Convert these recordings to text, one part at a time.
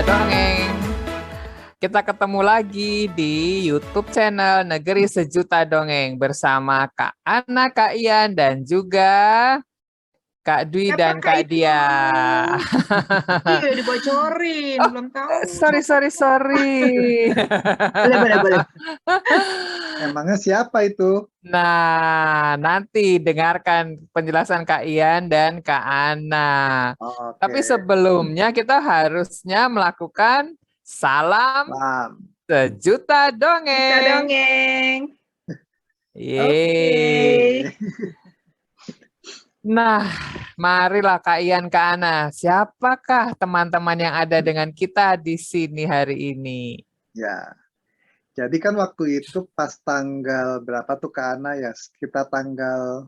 Dongeng. Kita ketemu lagi di YouTube channel Negeri Sejuta Dongeng bersama Kak Ana, Kak Ian, dan juga Kak Dwi Siapa dan Kak itu? Dia. Iya, dibocorin, Oh, belum tahu. sorry. Boleh. Emangnya siapa itu? Nah, nanti dengarkan penjelasan Kak Ian dan Kak Ana. Oh, Tapi oke. sebelumnya kita harusnya melakukan salam Paham. sejuta Kita dongeng. dongeng. Yeay. Nah, marilah Kak Ian, Kak Ana. Siapakah teman-teman yang ada dengan kita di sini hari ini? Ya. Jadi kan waktu itu pas tanggal berapa tuh Kak Ana ya? Sekitar tanggal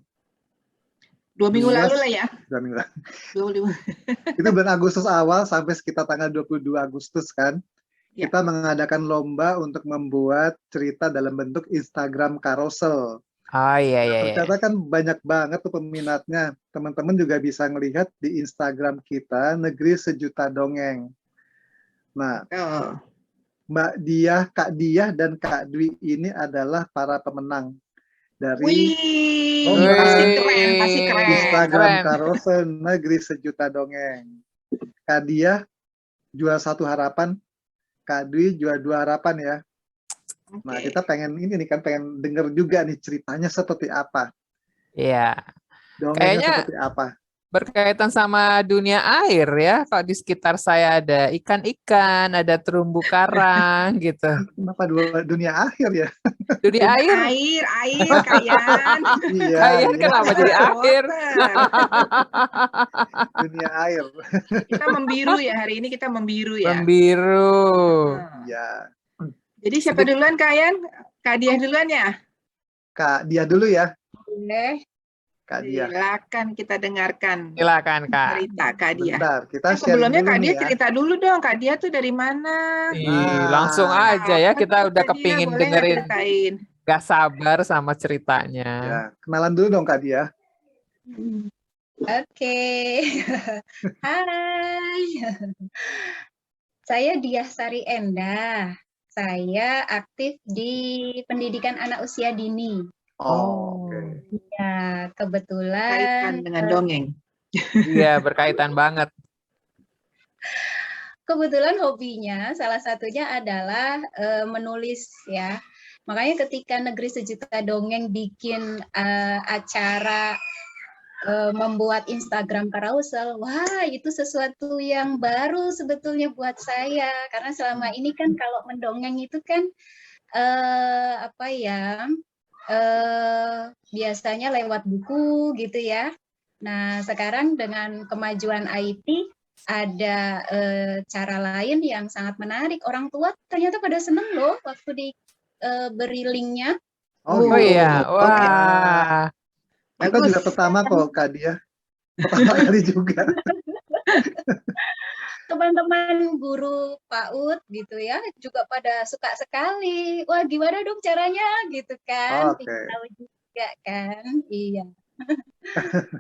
2 minggu lalu lah ya. 2 minggu lalu. 25. Itu bulan Agustus awal sampai sekitar tanggal 22 Agustus kan. Ya. Kita mengadakan lomba untuk membuat cerita dalam bentuk Instagram carousel. Oh iya. Ternyata kan banyak banget tuh peminatnya. Teman-teman juga bisa ngelihat di Instagram kita Negeri Sejuta Dongeng. Nah, Oh. Mbak Diah, Kak Diah, dan Kak Dwi ini adalah para pemenang dari Wih, lomba pasti keren. Instagram Keren. Carousel Negeri Sejuta Dongeng. Kak Diah juara 1 harapan, Kak Dwi juara 2 harapan ya. Nah, kita pengen pengen denger juga nih ceritanya seperti apa. Iya. Dongengnya Kayaknya seperti apa. berkaitan sama dunia air ya. Kalau di sekitar saya ada ikan-ikan, ada terumbu karang gitu. Kenapa dunia akhir ya? Dunia air. Air, Kayan. Iya, Kalian iya. kenapa jadi air? Dunia air. Kita membiru ya, hari ini kita membiru ya. Membiru. Iya. Jadi siapa duluan, Kayan? Kak Diah duluan ya? Kak Diah dulu ya. Boleh. Kak Diah. Silakan kita dengarkan Silakan Kak. cerita Kak Diah. Bentar, kita Sebelumnya sharing dulu Kak Dia nih ya. cerita dulu dong, Kak Dia tuh dari mana? Langsung aja ya, kita udah Kak Dia, kepingin boleh nggak dengerin. ceritain? Gak sabar sama ceritanya. Ya, kenalan dulu dong Kak Diah. Oke. Hai. Saya Diah Sari Endah. Saya aktif di pendidikan anak usia dini. Oh, oke. Ya, Kaitan kebetulan dengan dongeng. Iya, berkaitan banget. kebetulan hobinya salah satunya adalah menulis ya. Makanya ketika Negeri Sejuta Dongeng bikin acara membuat Instagram carousel, wah itu sesuatu yang baru sebetulnya buat saya, karena selama ini kan kalau mendongeng itu kan biasanya lewat buku gitu ya. Nah sekarang dengan kemajuan IT ada cara lain yang sangat menarik. Orang tua ternyata pada seneng loh waktu diberi linknya. Oh iya, wah. Kita juga pertama kok Kak Diah. Pertama kali juga. Teman-teman guru PAUD gitu ya juga pada suka sekali. Wah gimana dong caranya gitu kan? Oke. Tahu juga kan? Iya.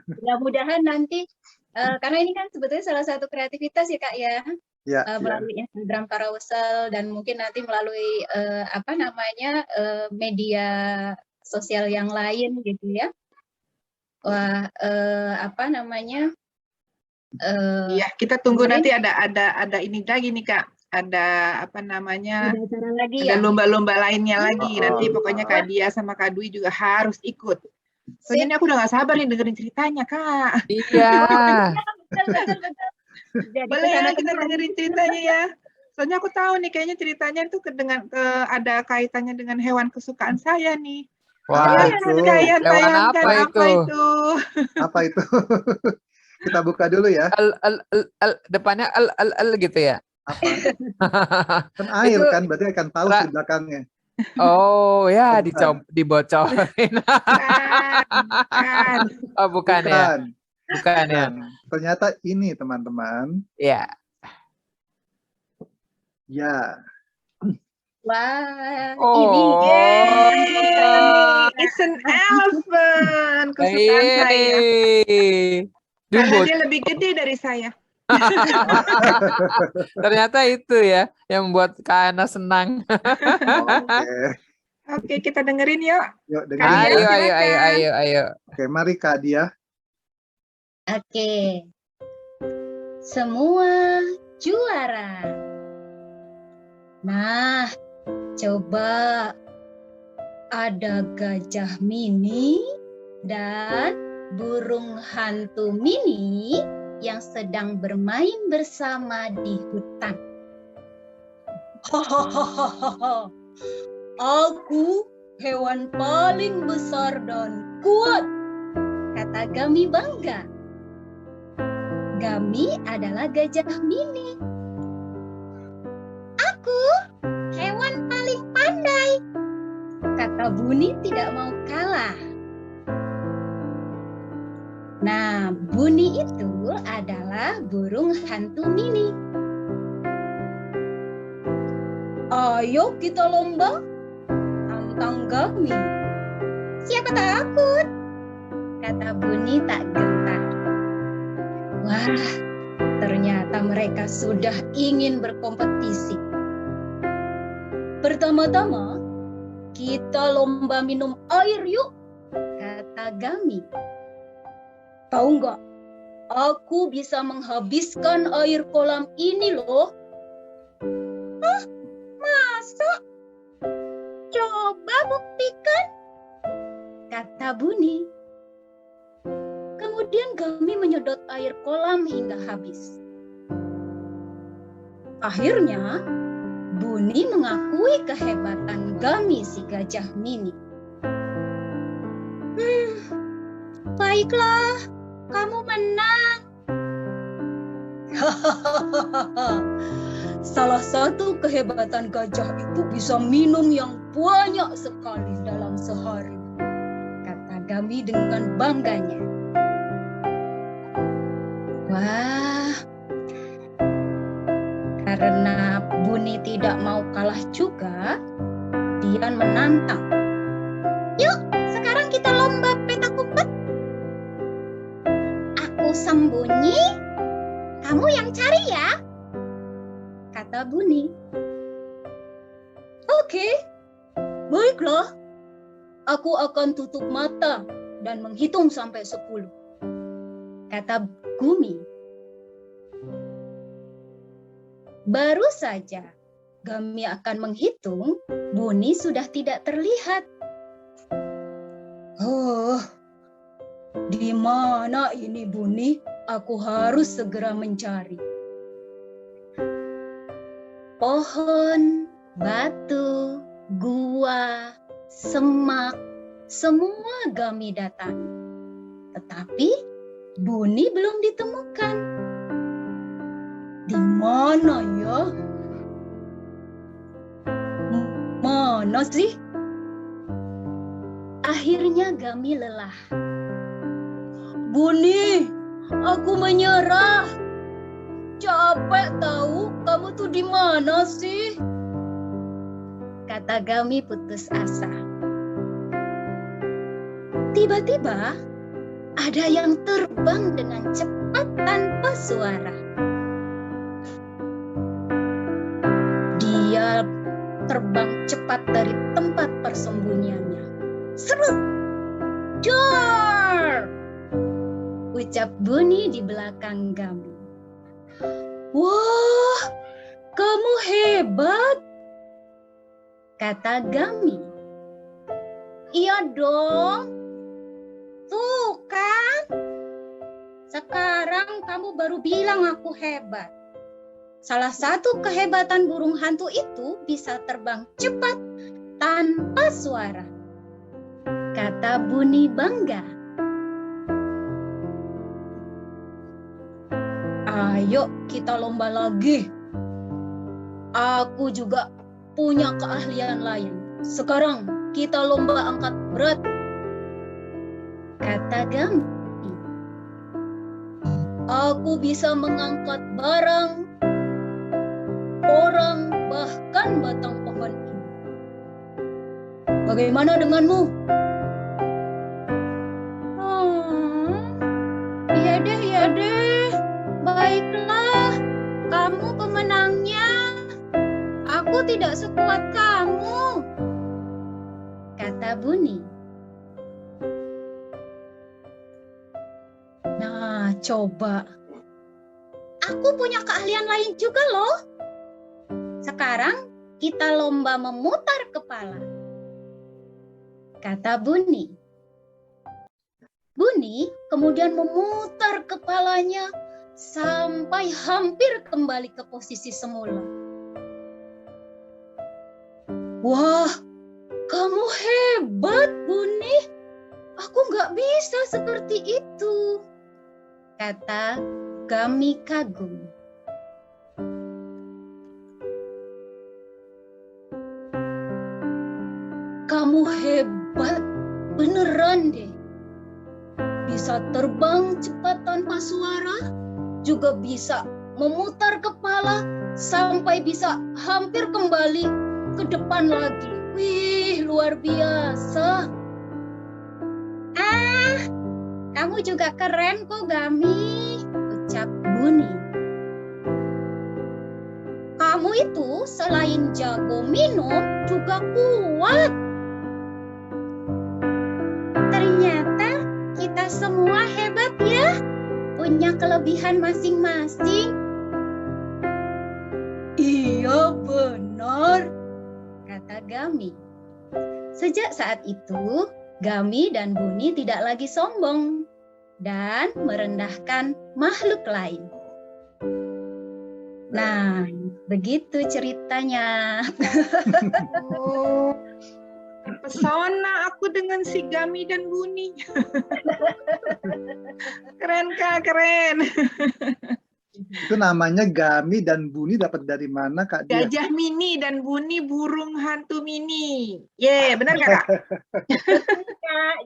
Mudah-mudahan nanti karena ini kan sebetulnya salah satu kreativitas ya Kak ya. Ya, Melalui Instagram carousel dan mungkin nanti melalui media sosial yang lain gitu ya. Wah, Iya, kita tunggu nanti ada ini lagi nih Kak. Ada ada lomba-lomba lainnya lagi. Nanti pokoknya Kak Dia sama Kak Dwi juga harus ikut. Soalnya ini aku udah gak sabar nih dengerin ceritanya Kak. Iya. Betul. Boleh ya kita dengerin ceritanya ya. Soalnya aku tahu nih kayaknya ceritanya itu ada kaitannya dengan hewan kesukaan saya nih. Wah, hewan apa itu? Apa itu? Kita buka dulu ya. Depannya gitu ya. Apa? Kan air kan, berarti akan paus di belakangnya. Oh ya, dibocorin. Oh bukan ya. Bukan ya. Ternyata ini teman-teman. Ya. Ya. Wah, ini it's an elephant kesukaan saya. Karena dia lebih gede dari saya. Ternyata itu ya yang membuat Kak Ana senang. Oke. Oke, kita dengerin yuk. Yuk Kak dengerin Diah, Ayo, ya. ayo, ayo, silakan. ayo. Oke, mari Kak Diah. Oke. Semua juara. Nah, coba ada gajah mini dan burung hantu mini yang sedang bermain bersama di hutan. Hahaha. Aku hewan paling besar dan kuat, kata Gami bangga. Gami adalah gajah mini. Aku hewan paling pandai, kata Buni tidak mau kalah. Nah, Buni itu adalah burung hantu mini. Ayo kita lomba, tantang Gami. Siapa takut? Kata Buni tak gentar. Wah, ternyata mereka sudah ingin berkompetisi. Pertama-tama, kita lomba minum air yuk, kata Gami. Tahu nggak, aku bisa menghabiskan air kolam ini loh. Hah? Masa? Coba buktikan, kata Buni. Kemudian Gami menyedot air kolam hingga habis. Akhirnya, Buni mengakui kehebatan Gami si gajah mini. Baiklah, kamu menang. Salah satu kehebatan gajah itu bisa minum yang banyak sekali dalam sehari, kata Gami dengan bangganya. Wah, karena Buni tidak mau kalah juga, Dian menantang. Yuk, sekarang kita lomba petak umpet. Aku sembunyi, kamu yang cari ya, kata Buni. Oke, baiklah. Aku akan tutup mata dan menghitung sampai 10, kata Gumi. Baru saja Gami akan menghitung, Buni sudah tidak terlihat. Oh, di mana ini Buni? Aku harus segera mencari. Pohon, batu, gua, semak, semua Gami datangi. Tetapi Buni belum ditemukan. Di mana ya? Mana sih? Akhirnya Gami lelah. Buni, aku menyerah. Capek tahu, kamu tuh di mana sih? Kata Gami putus asa. Tiba-tiba ada yang terbang dengan cepat tanpa suara. Dia terbang cepat dari tempat persembunyiannya. Serut! Dar! Ucap Buni di belakang Gami. Wah, kamu hebat, kata Gami. Iya dong. Tuh kan, sekarang kamu baru bilang aku hebat. Salah satu kehebatan burung hantu itu bisa terbang cepat tanpa suara, kata Buni bangga. Ayo kita lomba lagi. Aku juga punya keahlian lain. Sekarang kita lomba angkat berat, kata Gami. Aku bisa mengangkat barang, orang, bahkan batang pohon ini. Bagaimana denganmu? Iya deh. Baiklah. Aku tidak sekuat kamu, kata Buni. Nah, coba. Aku punya keahlian lain juga loh. Sekarang kita lomba memutar kepala, kata Buni. Buni kemudian memutar kepalanya sampai hampir kembali ke posisi semula. Wah, kamu hebat, Buni. Aku nggak bisa seperti itu, kata Gami kagum. Kamu hebat, beneran deh. Bisa terbang cepat tanpa suara, juga bisa memutar kepala sampai bisa hampir kembali ke depan lagi. Wih, luar biasa. Kamu juga keren kok, Gami, ucap Buni. Kamu itu selain jago minum, juga kuat. Ternyata kita semua hebat ya, punya kelebihan masing-masing. Iya benar, kata Gami. Sejak saat itu, Gami dan Buni tidak lagi sombong dan merendahkan makhluk lain. Nah, begitu ceritanya. Oh, terpesona aku dengan si Gami dan Buni. Keren Kak, keren. Itu namanya Gami dan Buni dapat dari mana Kak Dia? Gajah mini dan Buni burung hantu mini. Benar nggak Kak?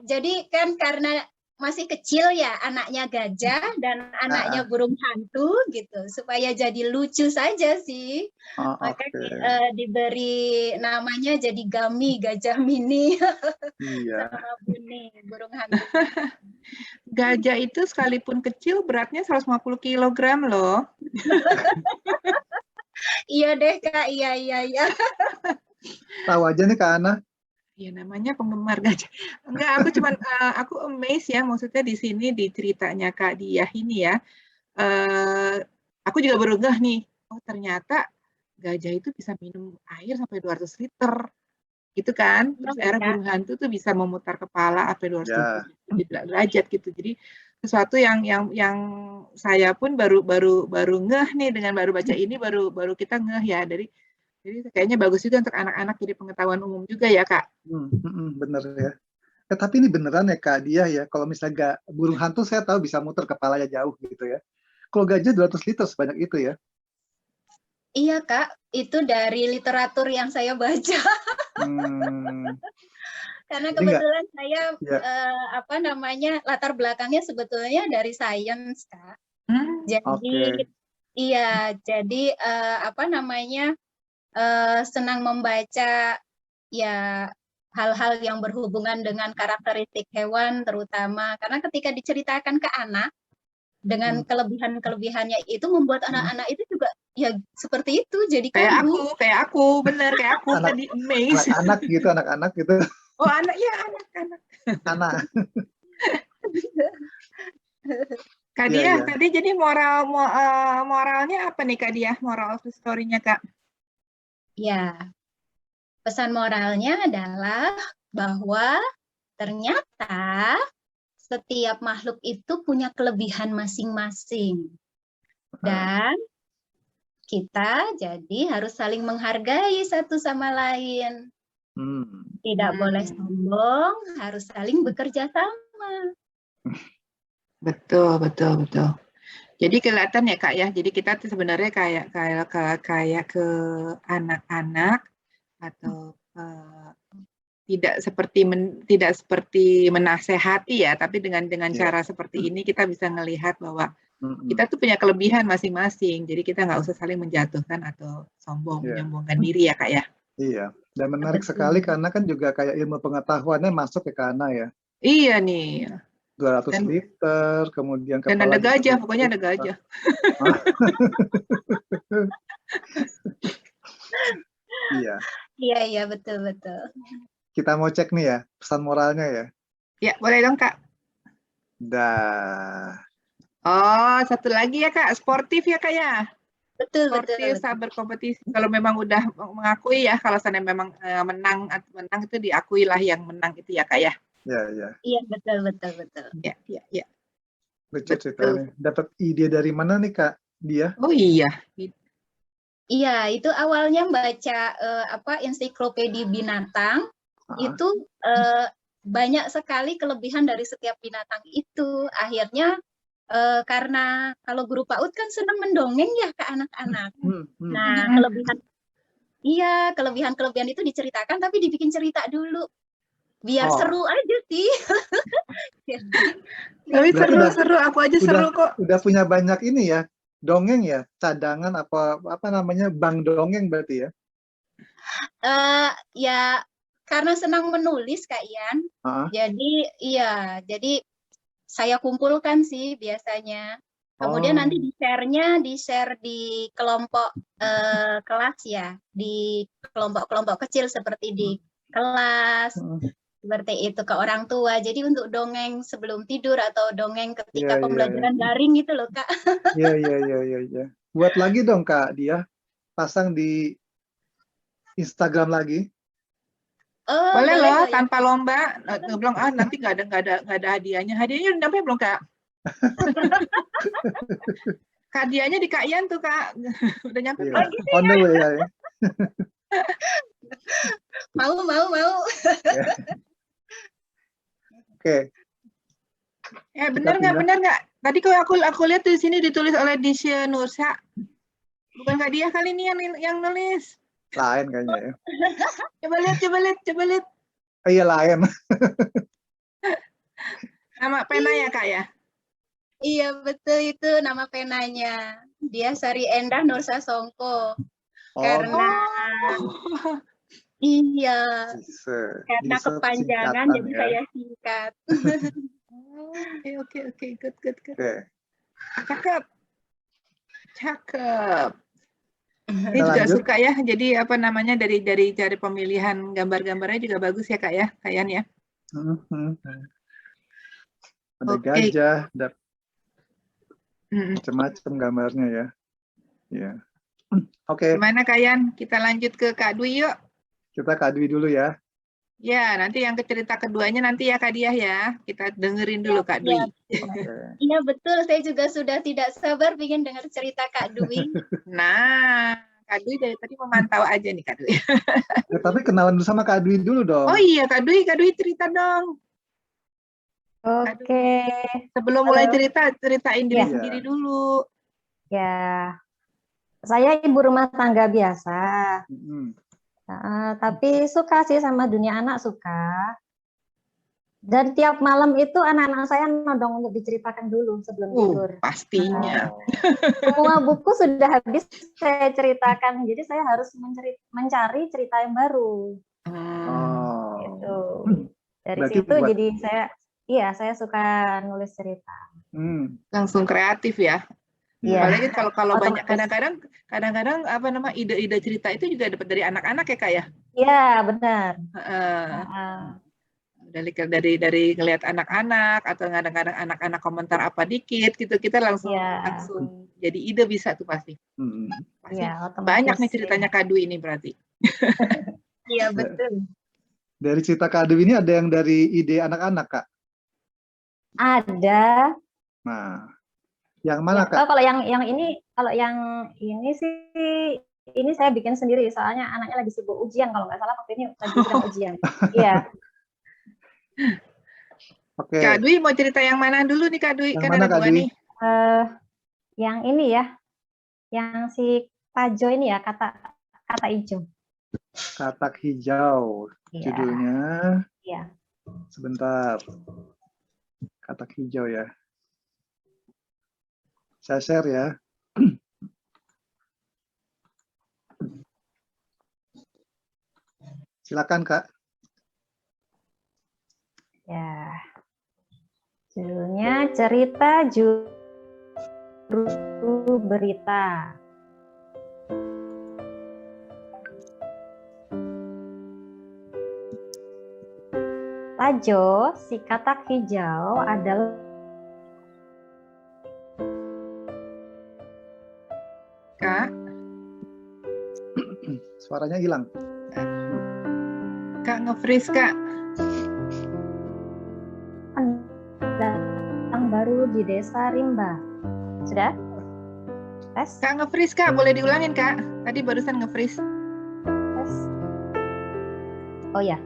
Jadi kan karena masih kecil ya, anaknya gajah dan anaknya burung hantu gitu, supaya jadi lucu saja sih. Makanya diberi namanya jadi Gami, gajah mini. Iya. Sama Buni, burung hantu. Gajah itu sekalipun kecil beratnya 150 kg loh. Iya deh Kak, iya. Tahu aja nih Kak Ana. Ya namanya penggemar gajah. Enggak, aku amazed ya, maksudnya di sini di ceritanya Kak Diah ini ya. Aku juga baru ngeh nih, oh ternyata gajah itu bisa minum air sampai 200 liter. Gitu kan. Terus akhirnya burung hantu tuh bisa memutar kepala sampai 220 derajat gitu. Jadi sesuatu yang saya pun baru ngeh nih, dengan baru baca ini baru kita ngeh ya. Jadi kayaknya bagus juga untuk anak-anak, jadi pengetahuan umum juga ya Kak. Bener ya. Tapi ini beneran ya Kak Dia ya, kalau misalnya burung hantu saya tahu bisa muter kepalanya jauh gitu ya. Kalau gajah 200 liter sebanyak itu ya? Iya Kak, itu dari literatur yang saya baca. Karena kebetulan saya latar belakangnya sebetulnya dari sains Kak. Jadi iya, jadi senang membaca ya hal-hal yang berhubungan dengan karakteristik hewan, terutama karena ketika diceritakan ke anak dengan kelebihan-kelebihannya itu membuat anak-anak itu juga ya seperti itu, jadi kayak aku bener kayak aku tadi amazed. Anak-anak gitu. Oh anak-anak. Kak Diah, tadi jadi moralnya apa nih Kak Diah, moral of the story-nya Kak? Ya, pesan moralnya adalah bahwa ternyata setiap makhluk itu punya kelebihan masing-masing. Dan kita jadi harus saling menghargai satu sama lain. Tidak boleh sombong, harus saling bekerja sama. Betul. Jadi kelihatan ya Kak ya, jadi kita tuh sebenarnya kayak ke anak-anak atau tidak seperti menasehati ya, tapi dengan cara seperti ini kita bisa melihat bahwa kita tuh punya kelebihan masing-masing, jadi kita nggak usah saling menjatuhkan atau sombong, menyombongkan diri ya Kak ya. Iya, dan menarik sekali karena kan juga kayak ilmu pengetahuannya masuk ke Kana ya. Iya nih. 200 liter, kemudian dan ada gajah, pokoknya ada gajah. Iya, betul. Kita mau cek nih ya, pesan moralnya ya. Ya, boleh dong, Kak. Dah. Oh, satu lagi ya, Kak. Sportif ya, Kak ya. Betul. Sportif saat berkompetisi. Kalau memang udah mengakui ya, kalau sana memang menang itu diakui lah yang menang itu ya, Kak ya. Ya. Iya, betul. Ya. Lucu ceritanya. Dapat ide dari mana nih, Kak? Dia? Oh iya. Iya, itu awalnya baca ensiklopedia binatang. Itu banyak sekali kelebihan dari setiap binatang itu. Akhirnya karena kalau guru PAUD kan senang mendongeng ya ke anak-anak. Nah, kelebihan itu diceritakan tapi dibikin cerita dulu. Biar seru aja sih. Tapi seru, aku aja seru kok. Udah punya banyak ini ya, dongeng ya, cadangan apa namanya, bank dongeng berarti ya? Ya karena senang menulis Kak Ian. Jadi saya kumpulkan sih biasanya. Kemudian nanti di-share di kelompok kelas ya, di kelompok-kelompok kecil seperti di kelas, seperti itu ke orang tua. Jadi untuk dongeng sebelum tidur atau dongeng ketika pembelajaran daring itu loh Kak. Iya. Buat lagi dong Kak, dia pasang di Instagram lagi. Boleh loh, tanpa lomba. Bilang nanti nggak ada hadiahnya. Hadiahnya udah nyampe belum Kak? Hadiahnya di Kak Ian tuh Kak. Udah nyampe belum? On the way ya. Mau. Oke. Benar nggak? Tadi kalau aku lihat di sini ditulis oleh Disya Nursa. Bukan Kak Dia kali ini yang nulis. Lain kayaknya ya. Coba lihat. Oh, iya lain. Nama pena ya Kak ya? Iya betul, itu nama penanya. Dia Sari Endah Nursa Songko. Karena karena kepanjangan jadi ya. saya singkat. Oke, good. Cakep. Ini juga suka ya. Jadi apa namanya dari cari pemilihan gambar-gambarnya juga bagus ya Kak ya, Kak Ian ya. Ada gajah, ada macam-macam gambarnya ya. Ya. Oke. Gimana Kak Ian? Kita lanjut ke Kak Dwi yuk. Kita Kak Dwi dulu ya. Ya, nanti yang cerita keduanya nanti ya Kak Diah ya. Kita dengerin dulu Kak Dwi. Iya betul, saya juga sudah tidak sabar ingin dengar cerita Kak Dwi. Nah, Kak Dwi dari tadi memantau aja nih Kak Dwi. Tapi kenalan bersama Kak Dwi dulu dong. Oh iya Kak Dwi cerita dong. Oke. Sebelum mulai ceritain diri sendiri dulu. Ya, saya ibu rumah tangga biasa. Tapi suka sih sama dunia anak, suka. Dan tiap malam itu anak-anak saya nodong untuk diceritakan dulu sebelum tidur. Pastinya. Semua buku sudah habis saya ceritakan, jadi saya harus mencari cerita yang baru. Gitu. Dari berarti situ jadi saya suka nulis cerita. Langsung kreatif ya. Apalagi kalau banyak kadang-kadang apa nama ide-ide cerita itu juga dapat dari anak-anak ya Kak ya? Iya benar. Dari ngelihat anak-anak atau kadang-kadang anak-anak komentar apa dikit gitu kita langsung jadi ide bisa tuh pasti. Banyak nih ceritanya Kak Dwi ini berarti. Iya betul. Dari cerita Kak Dwi ini ada yang dari ide anak-anak Kak? Ada. Nah. Yang mana Kak? Kalau yang ini sih ini saya bikin sendiri soalnya anaknya lagi sibuk ujian kalau nggak salah waktu ini lagi sedang ujian. Iya. Oke. Kak Dwi mau cerita yang mana dulu nih Kak Dwi? Yang kan mana, ada Kak dua Dwi? nih. Yang ini ya. Yang si Tajo ini ya, kata hijau. Katak hijau. Judulnya. Iya. Sebentar. Katak hijau ya. Saya share ya. Silakan Kak. Ya. Judulnya Cerita Juru Berita. Tajo, si katak hijau adalah Kak. Suaranya hilang. Kak nge-freeze, Kak. pendatang baru di desa Rimba. Sudah? Tes? Kak nge-freeze, Kak. Boleh diulangin, Kak? Tadi barusan nge-freeze. Tes. Oh ya.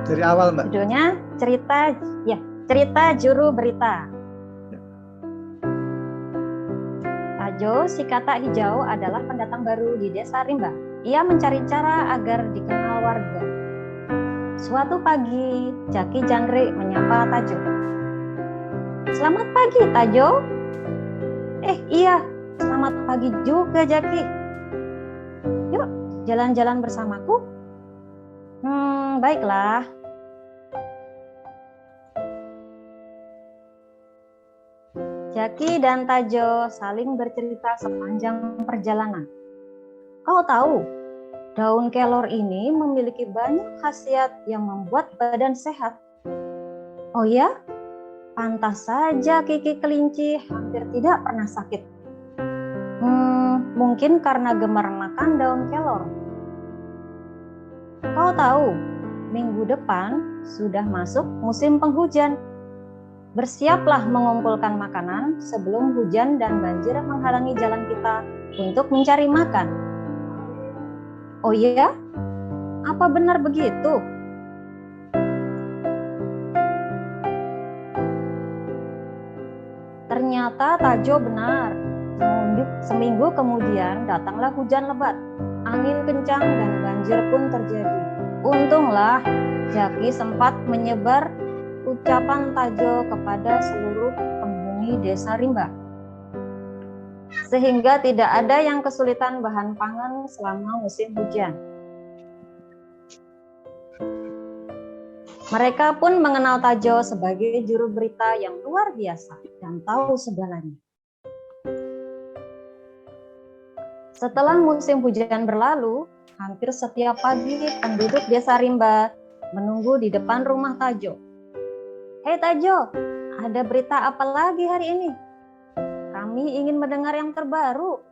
Dari awal, Mbak. Judulnya cerita juru berita. Tajo, si katak hijau adalah pendatang baru di desa Rimba. Ia mencari cara agar dikenal warga. Suatu pagi, Jaki Jangkrik menyapa Tajo. Selamat pagi, Tajo. Iya, selamat pagi juga, Jaki. Yuk, jalan-jalan bersamaku. Baiklah. Jaki dan Tajo saling bercerita sepanjang perjalanan. Kau tahu, daun kelor ini memiliki banyak khasiat yang membuat badan sehat. Oh ya? Pantas saja Kiki kelinci hampir tidak pernah sakit. Mungkin karena gemar makan daun kelor. Kau tahu, minggu depan sudah masuk musim penghujan. Bersiaplah mengumpulkan makanan sebelum hujan dan banjir menghalangi jalan kita untuk mencari makan. Oh iya? Apa benar begitu? Ternyata Tajo benar. Seminggu kemudian datanglah hujan lebat. Angin kencang dan banjir pun terjadi. Untunglah Jaki sempat menyebar ucapan Tajo kepada seluruh penghuni desa Rimba. Sehingga tidak ada yang kesulitan bahan pangan selama musim hujan. Mereka pun mengenal Tajo sebagai juru berita yang luar biasa dan tahu segalanya. Setelah musim hujan berlalu, hampir setiap pagi penduduk desa Rimba menunggu di depan rumah Tajo. Hei Tajo, ada berita apa lagi hari ini? Kami ingin mendengar yang terbaru.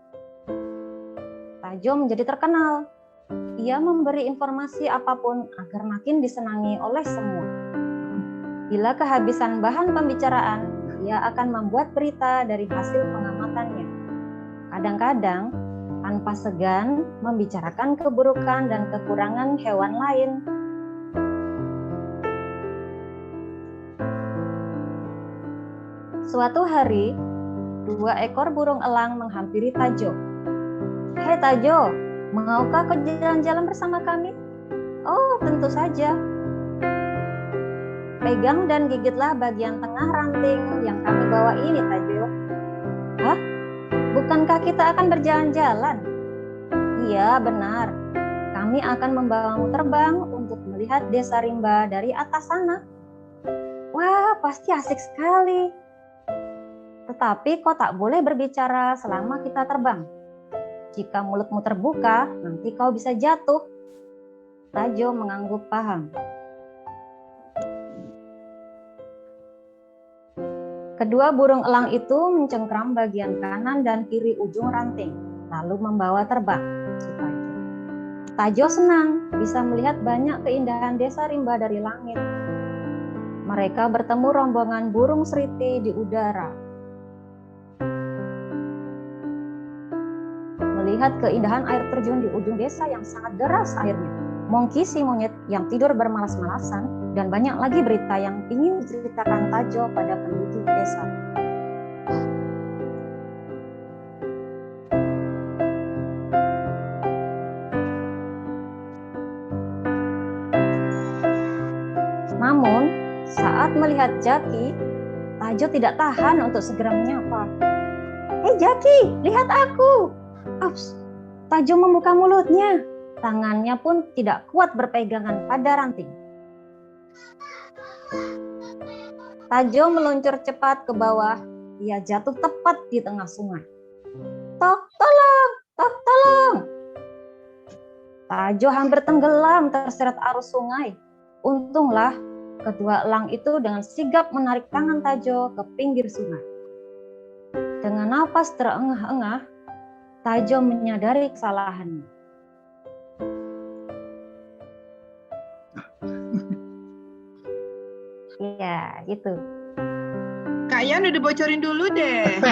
Tajo menjadi terkenal. Ia memberi informasi apapun agar makin disenangi oleh semua. Bila kehabisan bahan pembicaraan, ia akan membuat berita dari hasil pengamatannya. Kadang-kadang, tanpa segan membicarakan keburukan dan kekurangan hewan lain. Suatu hari, 2 ekor burung elang menghampiri Tajo. Hei Tajo, maukah kau jalan-jalan bersama kami? Oh, tentu saja. Pegang dan gigitlah bagian tengah ranting yang kami bawa ini, Tajo. Hah? Bukankah kita akan berjalan-jalan? Iya, benar. Kami akan membawamu terbang untuk melihat desa Rimba dari atas sana. Wah, pasti asik sekali. Tetapi kau tak boleh berbicara selama kita terbang. Jika mulutmu terbuka, nanti kau bisa jatuh. Tajo mengangguk paham. Kedua burung elang itu mencengkram bagian kanan dan kiri ujung ranting, lalu membawa terbang. Tajo senang bisa melihat banyak keindahan desa Rimba dari langit. Mereka bertemu rombongan burung seriti di udara. Melihat keindahan air terjun di ujung desa yang sangat deras airnya. Mongki si monyet yang tidur bermalas-malasan, dan banyak lagi berita yang ingin diceritakan Tajo pada penduduk desa. Namun, saat melihat Jaki, Tajo tidak tahan untuk segera menyapa. Hei Jaki, lihat aku! Ups, Tajo membuka mulutnya. Tangannya pun tidak kuat berpegangan pada ranting. Tajo meluncur cepat ke bawah. Ia jatuh tepat di tengah sungai. Tok, tolong! Tok, tolong! Tajo hampir tenggelam terseret arus sungai. Untunglah kedua elang itu dengan sigap menarik tangan Tajo ke pinggir sungai. Dengan napas terengah-engah, Tajo menyadari kesalahannya. Iya, gitu. Kak Ian udah bocorin dulu deh.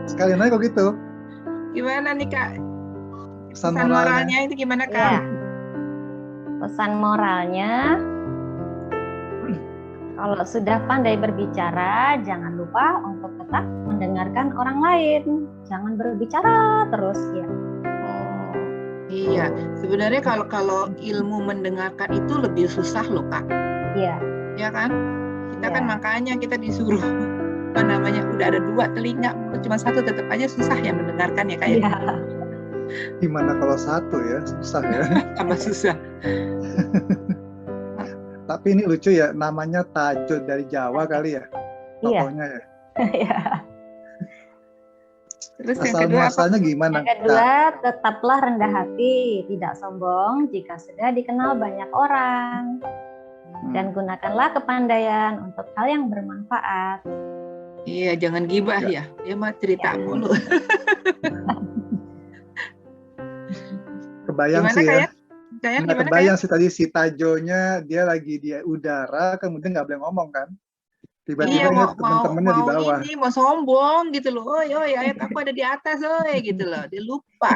Sekalian aja kok gitu. Gimana nih Kak? Pesan Pesan moralnya. moralnya itu gimana Kak? Ya. Pesan moralnya, kalau sudah pandai berbicara, jangan lupa untuk tetap mendengarkan orang lain. Jangan berbicara terus ya. Iya, sebenarnya kalau ilmu mendengarkan itu lebih susah loh Kak. Iya. Ya kan? Kita Iya. kan makanya kita disuruh udah ada 2 telinga, cuma 1 tetap aja susah ya mendengarkan ya Kak ya. Iya. Gimana kalau 1 ya? Susah ya. Tambah susah. Tapi ini lucu ya, namanya Tajo dari Jawa kali ya. Iya. Tokohnya ya. Iya. Terus yang Asal kedua apa? muasalnya gimana? Yang kedua, tetaplah rendah hati, tidak sombong jika sudah dikenal banyak orang. Dan gunakanlah kepandaian untuk hal yang bermanfaat. Iya, jangan gibah ya. Dia mah cerita mulu. Kebayang Gimana sih Kak ya. ya? Kayak Nggak gimana kebayang Kak? sih tadi si Tajonya dia lagi di udara, kemudian nggak boleh ngomong kan. Iya, Tiba-tiba ingat teman-temannya di mau bawah. ini mau sombong gitu loh. Oi, ayat aku ada di atas, oi gitu loh. Dia lupa.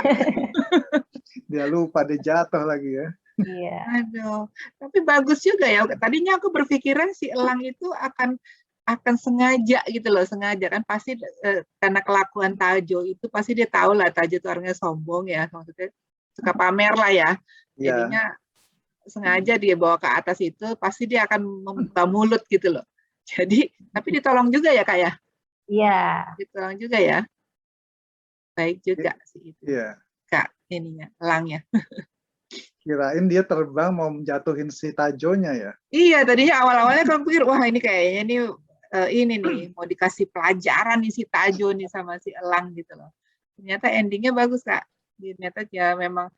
Dia lupa, dia jatuh lagi ya. Iya. Aduh, tapi bagus juga ya. Tadinya aku berpikiran si elang itu akan sengaja gitu loh, sengaja kan pasti karena kelakuan Tajo itu pasti dia tahu lah Tajo itu orangnya sombong ya, maksudnya suka pamer lah ya. Iya. Jadinya sengaja dia bawa ke atas itu pasti dia akan membuka mulut gitu loh. Jadi, tapi ditolong juga ya Kak ya? Iya. Ditolong juga ya. Baik juga sih itu. Iya. Kak, ininya, elangnya. Kirain dia terbang mau menjatuhin si Tajonya ya. Iya, tadinya awal-awalnya kalau pikir, wah ini kayaknya ini nih mau dikasih pelajaran nih si Tajo nih sama si elang gitu loh. Ternyata endingnya bagus Kak. Ternyata ya memang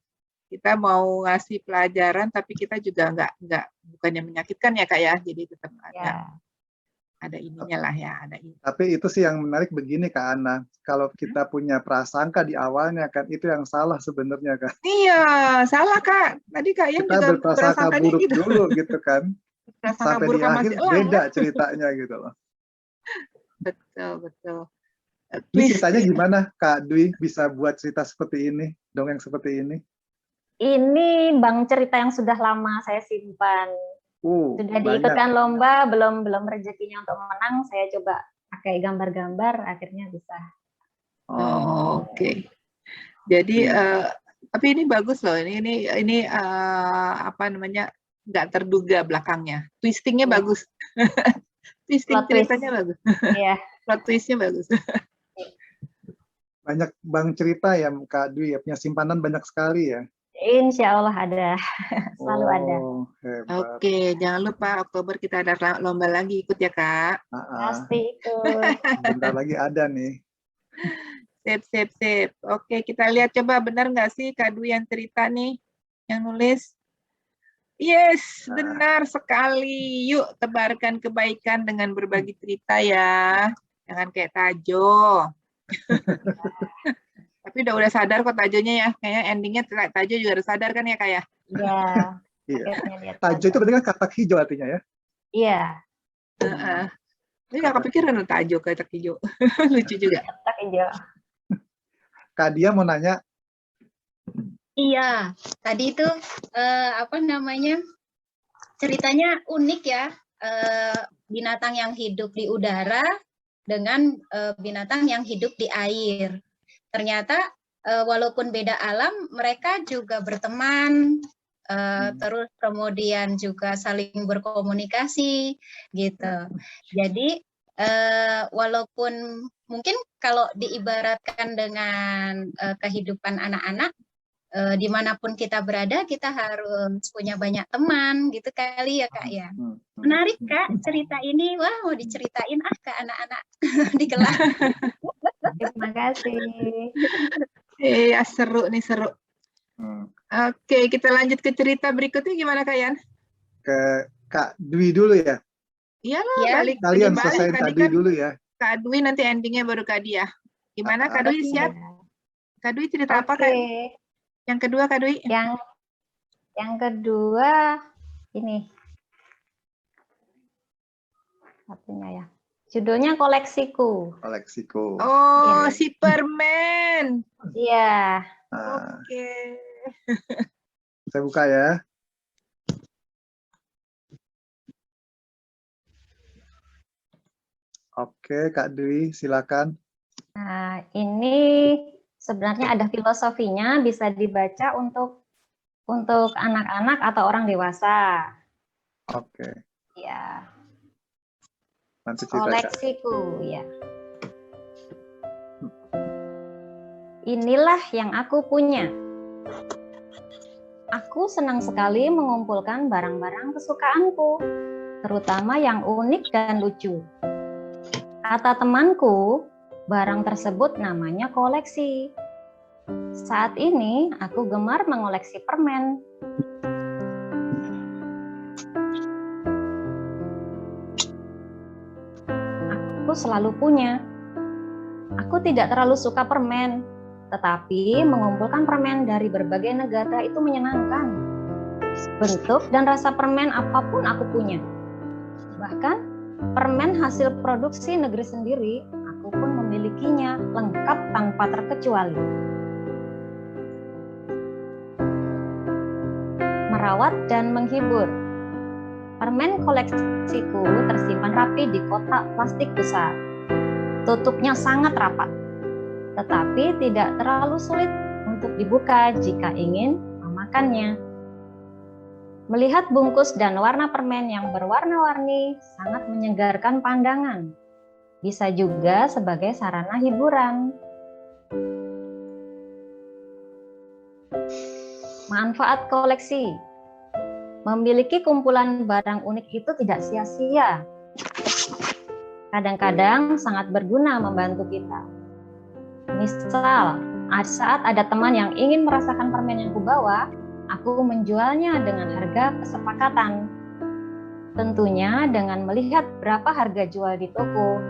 kita mau ngasih pelajaran tapi kita juga nggak bukannya menyakitkan ya Kak ya. Jadi tetap ada ininya lah ya, ada ini. Tapi itu sih yang menarik begini Kak Ana. Kalau kita punya prasangka di awalnya kan itu yang salah sebenarnya kan. Iya, salah Kak. Tadi Kak Ian Kita juga berprasangka buruk gitu. dulu gitu kan. Prasangka Sampai buruk di sama akhir si elang. beda ceritanya gitu loh. Betul. Ini ceritanya gimana Kak Dwi bisa buat cerita seperti ini, dongeng seperti ini? Ini Bang cerita yang sudah lama saya simpan. Sudah diikutkan lomba, belum rezekinya untuk menang. Saya coba pakai gambar-gambar, akhirnya bisa. Oke. Jadi, tapi ini bagus loh. Ini apa namanya? Nggak terduga belakangnya. Twistingnya bagus. Twisting ceritanya bagus. Iya. Plot twistnya bagus. Banyak Bang cerita ya Kak Dwi, ya punya simpanan banyak sekali ya. Insya Allah ada, selalu ada. Hebat. Oke, jangan lupa Oktober kita ada lomba lagi, ikut ya Kak. Pasti ikut. Bentar lagi ada nih. Sip. Oke, kita lihat coba benar nggak sih Kak Dwi yang cerita nih, yang nulis? Yes, benar sekali. Yuk tebarkan kebaikan dengan berbagi cerita ya. Jangan kayak Tajo. Tapi udah sadar kok Tajonya ya. Kayaknya endingnya Tajo juga harus sadar kan ya Kak ya? Iya. Tajo itu berarti kan katak hijau artinya ya? Iya. Ini nggak kepikiran Tajo katak hijau. Lucu juga. Katak hijau. Kak Dia mau nanya. Iya, tadi itu apa namanya? Ceritanya unik ya. Binatang yang hidup di udara dengan binatang yang hidup di air. Ternyata walaupun beda alam, mereka juga berteman, terus kemudian juga saling berkomunikasi gitu. Jadi walaupun mungkin kalau diibaratkan dengan kehidupan anak-anak, dimanapun kita berada, kita harus punya banyak teman gitu kali ya Kak ya. Menarik Kak cerita ini, wah mau diceritain ke anak-anak di kelas. Terima kasih. Iya seru nih seru. Oke, kita lanjut ke cerita berikutnya gimana Kak Yan? Ke Kak Dwi dulu ya. Iyalah, Ya, balik Kalian balik. selesaiin Tadi Kak Dwi kan dulu ya. Kak Dwi, nanti endingnya baru Kak Dia. Gimana Kak Dwi, siap? Kak Dwi cerita apa Kak? Yang kedua Kak Dwi? Yang kedua ini satunya ya. Judulnya Koleksiku. Koleksiku. Oh, Iya. si permen. Iya. Nah, Oke. saya buka ya. Oke, Kak Dwi, silakan. Nah, ini sebenarnya ada filosofinya, bisa dibaca untuk anak-anak atau orang dewasa. Oke, Ya, nanti cerita Kak. koleksiku ya. Inilah yang aku punya. Aku senang sekali mengumpulkan barang-barang kesukaanku, terutama yang unik dan lucu. Kata temanku, barang tersebut namanya koleksi. Saat ini aku gemar mengoleksi permen. Aku selalu punya. Aku tidak terlalu suka permen, tetapi mengumpulkan permen dari berbagai negara itu menyenangkan. Bentuk dan rasa permen apapun aku punya. Bahkan permen hasil produksi negeri sendiri, aku pun memilikinya lengkap tanpa terkecuali. Merawat dan menghibur. Permen koleksiku tersimpan rapi di kotak plastik besar. Tutupnya sangat rapat, tetapi tidak terlalu sulit untuk dibuka jika ingin memakannya. Melihat bungkus dan warna permen yang berwarna-warni sangat menyegarkan pandangan. Bisa juga sebagai sarana hiburan. Manfaat koleksi. Memiliki kumpulan barang unik itu tidak sia-sia. Kadang-kadang sangat berguna membantu kita. Misal, saat ada teman yang ingin merasakan permen yang kubawa, aku menjualnya dengan harga kesepakatan. Tentunya dengan melihat berapa harga jual di toko.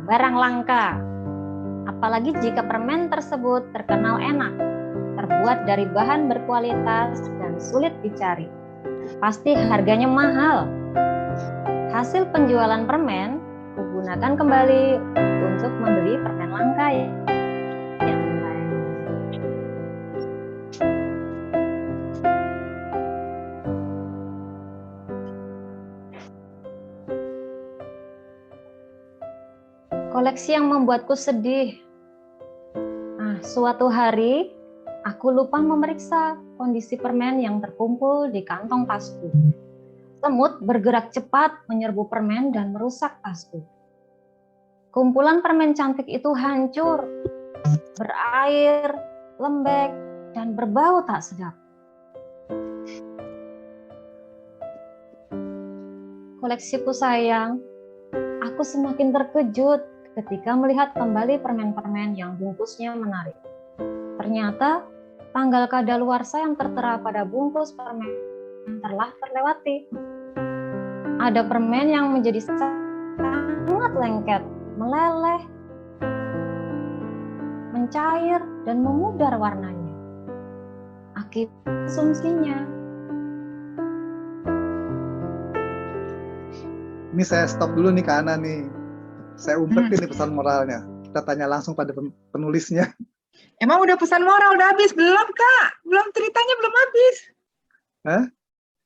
Barang langka. Apalagi jika permen tersebut terkenal enak, terbuat dari bahan berkualitas dan sulit dicari. Pasti harganya mahal. Hasil penjualan permen, kugunakan kembali untuk membeli permen langka yang lain. Koleksi yang membuatku sedih. Suatu hari, aku lupa memeriksa kondisi permen yang terkumpul di kantong tasku. Semut bergerak cepat menyerbu permen dan merusak tasku. Kumpulan permen cantik itu hancur, berair, lembek, dan berbau tak sedap. Koleksiku sayang, aku semakin terkejut ketika melihat kembali permen-permen yang bungkusnya menarik. Ternyata tanggal kadaluarsa yang tertera pada bungkus permen telah terlewati. Ada permen yang menjadi sangat lengket, meleleh, mencair, dan memudar warnanya. Akibat konsumsinya. Ini saya stop dulu nih Kak Ana nih. Saya umpetin nih pesan moralnya. Kita tanya langsung pada penulisnya. Emang udah pesan moral udah habis? Belum Kak, belum, ceritanya belum habis. Hah?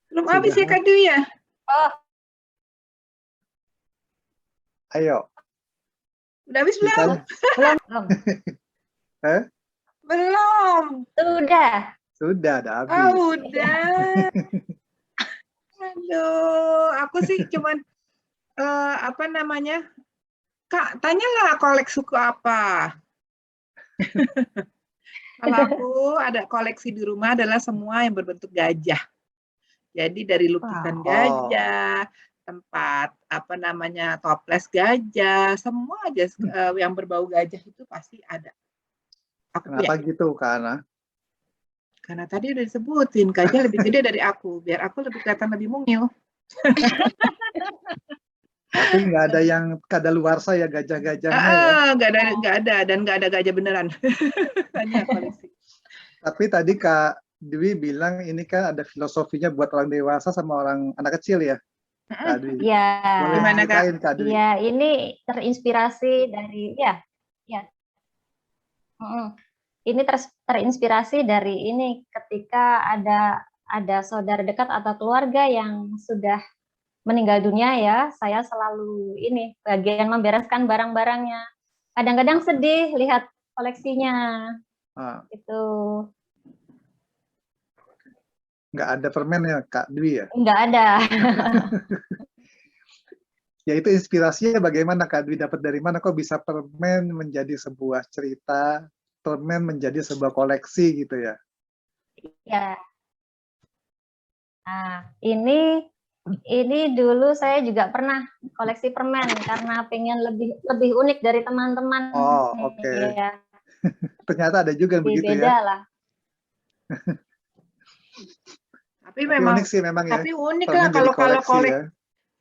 Belum habis ya Kak Dwi ya? Oh, ayo. Udah habis belum? Belum. Belum. Sudah, ada habis. Oh, udah. Aduh, aku sih cuman apa namanya? Kak, tanyalah koleksiku apa. Kalau aku ada koleksi di rumah adalah semua yang berbentuk gajah. Jadi dari lukisan gajah, tempat apa namanya toples gajah, semua aja yang berbau gajah itu pasti ada. Kenapa gitu, Kak Ana? Karena tadi udah disebutin, gajah lebih gede dari aku, biar aku lebih kelihatan lebih mungil. Tapi nggak ada yang kadaluarsa ya gajah-gajahnya ya? Nggak ada, dan nggak ada gajah beneran. Hanya koleksi. Tapi tadi Kak Dwi bilang ini kan ada filosofinya buat orang dewasa sama orang anak kecil ya, Kak Dwi. Iya. Boleh Gimana, Kak? ceritain, Kak Dwi? Iya, ini terinspirasi dari ini terinspirasi dari ini ketika ada saudara dekat atau keluarga yang sudah meninggal dunia ya, saya selalu ini bagian membereskan barang-barangnya. Kadang-kadang sedih lihat koleksinya. Itu. Nggak ada permen ya, Kak Dwi ya? Nggak ada. Ya itu inspirasinya bagaimana, Kak Dwi? Dapat dari mana kok bisa permen menjadi sebuah cerita, permen menjadi sebuah koleksi gitu ya? Ya. Nah, ini dulu saya juga pernah koleksi permen karena pengen lebih unik dari teman-teman. Oh, oke. Ya. Ternyata ada juga yang begitu beda ya. Lah. Tapi memang unik sih memang tapi ya. unik Permen lah ya.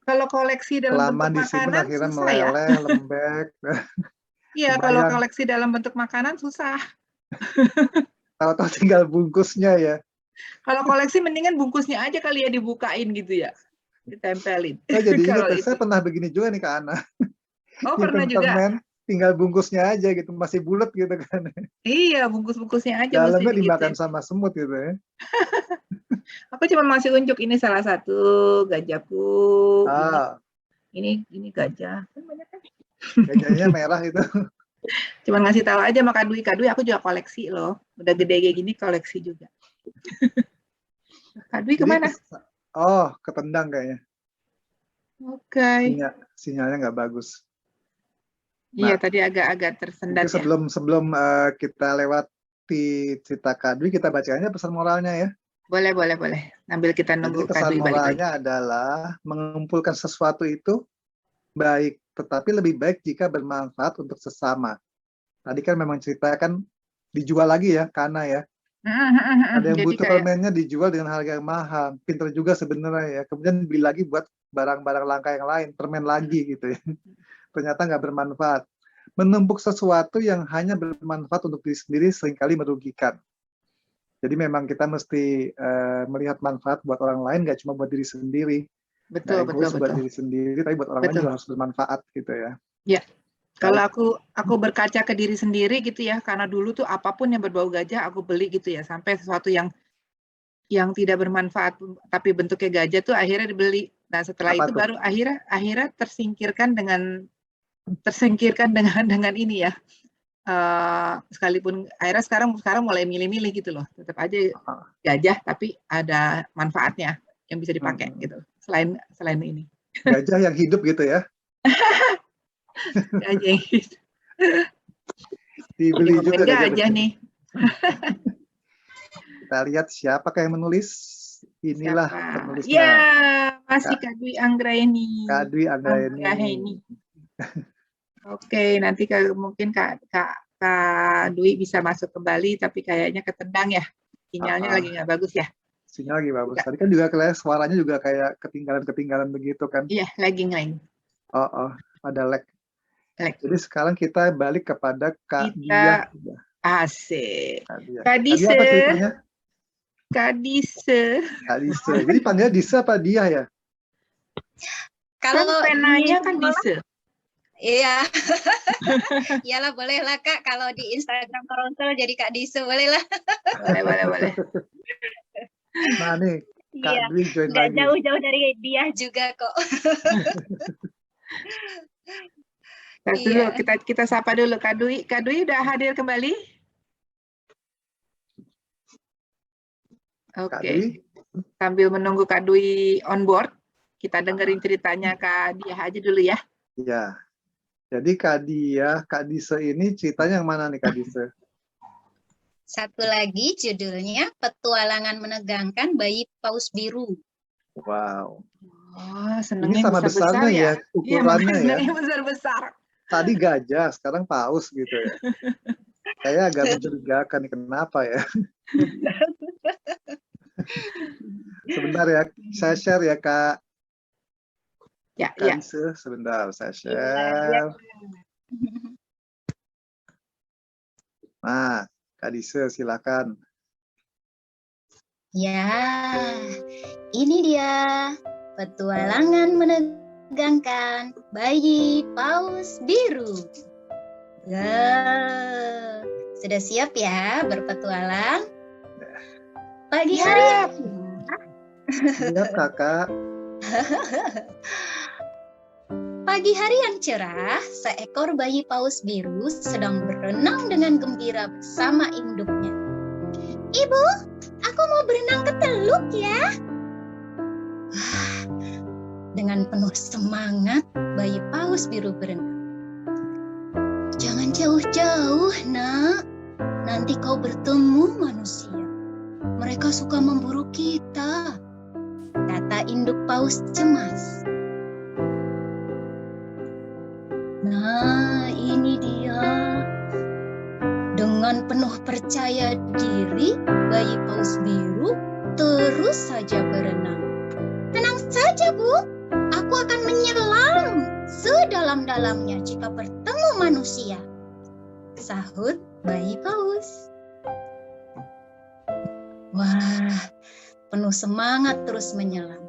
kalau koleksi dalam Kelamaan bentuk disimpan makanan akhirnya susah ya. meleleh, lembek. Iya, kalau koleksi dalam bentuk makanan susah. Tahu-tahu tinggal bungkusnya ya. Kalau koleksi mendingan bungkusnya aja kali ya dibukain gitu ya. Ditempelin. Saya jadi ingat, saya pernah begini juga nih Kak Ana. Oh, pernah juga. Permen, tinggal bungkusnya aja gitu, masih bulat gitu kan. Iya, bungkus-bungkusnya aja. Dalamnya dimakan gitu sama semut gitu ya. Aku cuma masih unjuk ini salah satu gajahku. Ini gajah. Gajahnya merah itu. Cuma ngasih tahu aja sama Kak Dwi. Kak Dwi, aku juga koleksi loh. Udah gede kayak gini koleksi juga. Kak Dwi kemana? Oh, ketendang kayaknya. Oke. Sinyalnya nggak bagus. Iya, tadi agak-agak tersendat ya. Sebelum kita lewati cerita Kak Dwi, kita bacaannya pesan moralnya ya. Boleh. Sambil kita nunggu Kak Dwi balik lagi. Pesan moralnya adalah mengumpulkan sesuatu itu baik, tetapi lebih baik jika bermanfaat untuk sesama. Tadi kan memang ceritakan dijual lagi ya, karena ya. Ada yang butuh permennya dijual dengan harga yang mahal. Pinter juga sebenarnya ya. Kemudian beli lagi buat barang-barang langka yang lain, permen lagi gitu ya. Ternyata nggak bermanfaat. Menumpuk sesuatu yang hanya bermanfaat untuk diri sendiri seringkali merugikan. Jadi memang kita mesti melihat manfaat buat orang lain, nggak cuma buat diri sendiri. Betul. Buat diri sendiri, tapi buat orang lain juga harus bermanfaat gitu ya. Ya. Kalau aku berkaca ke diri sendiri gitu ya, karena dulu tuh apapun yang berbau gajah aku beli gitu ya, sampai sesuatu yang tidak bermanfaat tapi bentuknya gajah tuh akhirnya dibeli. Nah setelah itu baru akhirnya tersingkirkan dengan ini ya. Sekalipun akhirnya sekarang mulai milih-milih gitu loh, tetap aja gajah tapi ada manfaatnya yang bisa dipakai gitu. Selain ini. Gajah yang hidup gitu ya. Gajah yang hidup. Dibeli juga gajah nih. Kita lihat siapakah yang menulis. Inilah penulisnya. Ya, masih Kak Dwi Anggraeni. Kak Dwi Anggraeni. Oke, nanti mungkin Kak Dwi bisa masuk kembali, tapi kayaknya ketendang ya. Sinyalnya lagi nggak bagus ya. Sinyal lagi bagus. Tadi kan juga kelihatan suaranya juga kayak ketinggalan begitu kan. Iya, lagging. Ada lag. Jadi sekarang kita balik kepada Kak Diah. Asik. Kak Dise. Kak Dise. Jadi panggilnya Dise apa Diah ya? Kalau penanya kan Dise. Iya. Iyalah boleh lah Kak, kalau di Instagram Koronsel jadi Kak Dise boleh lah. Boleh. Nah nih, Kak Dwi join lagi. Nggak jauh-jauh dari dia juga kok. Dulu kita sapa dulu Kak Dwi. Kak Dwi udah hadir kembali? Oke. Sambil menunggu Kak Dwi on board, kita dengerin ceritanya Kak Diah aja dulu ya. Iya. Jadi Kak Dise ini ceritanya yang mana nih Kak Dise? Satu lagi judulnya Petualangan Menegangkan Bayi Paus Biru. Wow. Oh, Ini senengnya sama besar-besar besarnya ya? ya, Iya, ukurannya makanya ya. senengnya besar-besar. Tadi gajah, sekarang paus gitu ya. Saya agak mencurigakan nih, kenapa ya. Sebentar ya, saya share ya Kak. Ya, Kak ya. Dise, sebentar saya Iya, share. Nah, Kak Dise silakan. Ya, ini dia petualangan menegangkan bayi paus biru. Ya, sudah siap ya berpetualang? Pagi hari yang Siap Kakak. Pagi hari yang cerah, seekor bayi paus biru sedang berenang dengan gembira bersama induknya. Ibu, aku mau berenang ke teluk ya. Dengan penuh semangat, bayi paus biru berenang. Jangan jauh-jauh, nak. Nanti kau bertemu manusia. Mereka suka memburu kita, kata induk paus cemas. Nah, ini dia. Dengan penuh percaya diri, bayi paus biru terus saja berenang. Tenang saja, Bu. Aku akan menyelam sedalam-dalamnya jika bertemu manusia, sahut bayi paus. Wah, penuh semangat terus menyelam.